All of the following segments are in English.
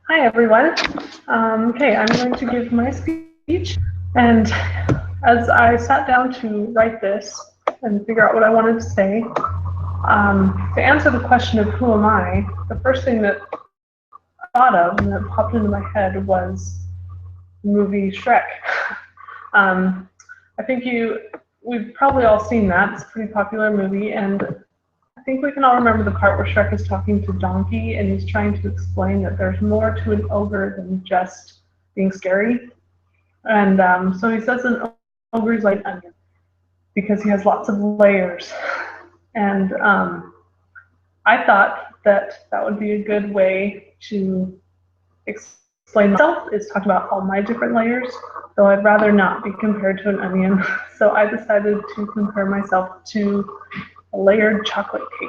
Hi everyone. Okay, I'm going to give my speech, and as I sat down to write this and figure out what I wanted to say, to answer the question of who am I, the first thing that I thought of and that popped into my head was the movie Shrek. um, I think we've probably all seen that. It's a pretty popular movie, and I think we can all remember the part where Shrek is talking to Donkey and he's trying to explain that there's more to an ogre than just being scary. And so he says an ogre is like an onion because he has lots of layers. And I thought that that would be a good way to explain myself, is talk about all my different layers, though I'd rather not be compared to an onion. So I decided to compare myself to a layered chocolate cake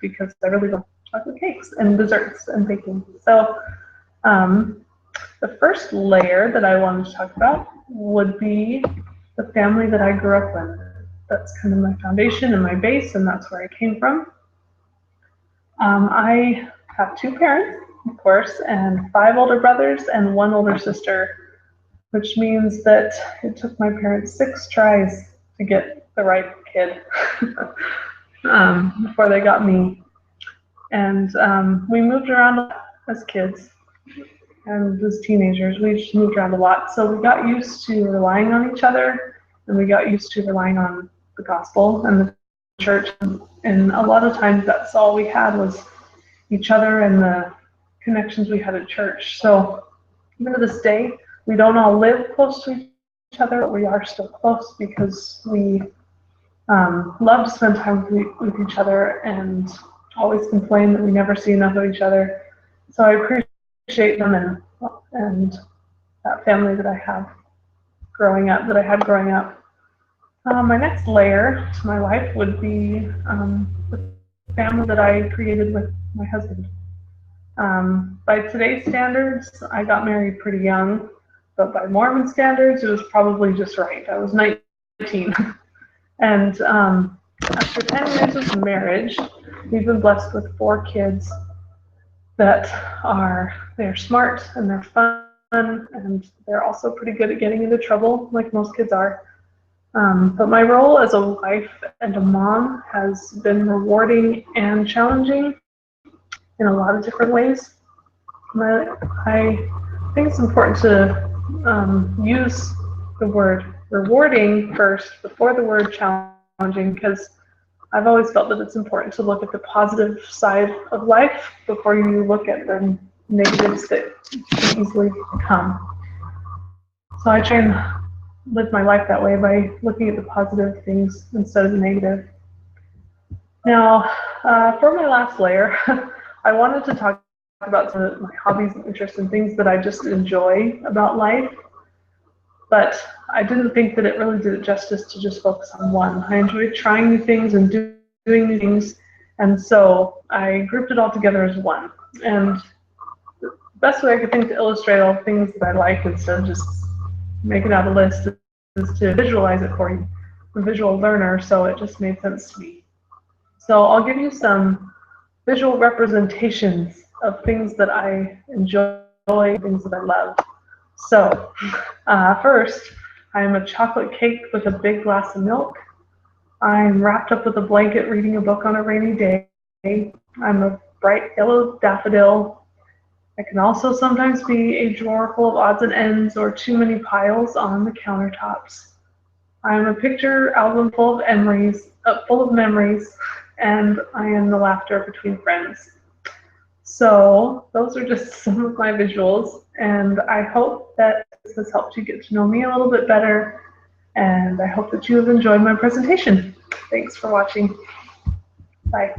because I really love chocolate cakes and desserts and baking. So the first layer that I wanted to talk about would be the family that I grew up in. That's kind of my foundation and my base, and that's where I came from. I have two parents, of course, and 5 older brothers and 1 older sister, which means that it took my parents 6 tries to get the right kid before they got me. And we moved around as kids and as teenagers. We just moved around a lot. So we got used to relying on each other, and we got used to relying on the gospel and the church. And a lot of times that's all we had was each other and the connections we had at church. So even to this day, we don't all live close to each other, but we are still close because we love to spend time with each other and always complain that we never see enough of each other. So I appreciate them and that family that I have growing up, that I had growing up. My next layer to my life would be the family that I created with my husband. By today's standards, I got married pretty young, but by Mormon standards, it was probably just right. I was 19. And after 10 years of marriage, we've been blessed with 4 kids that they're smart and they're fun, and they're also pretty good at getting into trouble, like most kids are. But my role as a wife and a mom has been rewarding and challenging in a lot of different ways. I think it's important to use the word rewarding first before the word challenging, because I've always felt that it's important to look at the positive side of life before you look at the negatives that can easily come. So I try and live my life that way by looking at the positive things instead of the negative. Now, for my last layer, I wanted to talk about some of my hobbies and interests and things that I just enjoy about life, but I didn't think that it really did it justice to just focus on one. I enjoy trying new things and doing new things, and so I grouped it all together as one. And the best way I could think to illustrate all the things that I like instead of just making out a list is to visualize it for you. I'm a visual learner, so it just made sense to me. So I'll give you some visual representations of things that I enjoy, things that I love. So first, I'm a chocolate cake with a big glass of milk. I'm wrapped up with a blanket reading a book on a rainy day. I'm a bright yellow daffodil. I can also sometimes be a drawer full of odds and ends or too many piles on the countertops. I'm a picture album full of memories, and I am the laughter between friends. So those are just some of my visuals, and I hope that this has helped you get to know me a little bit better, and I hope that you have enjoyed my presentation. Thanks for watching. Bye.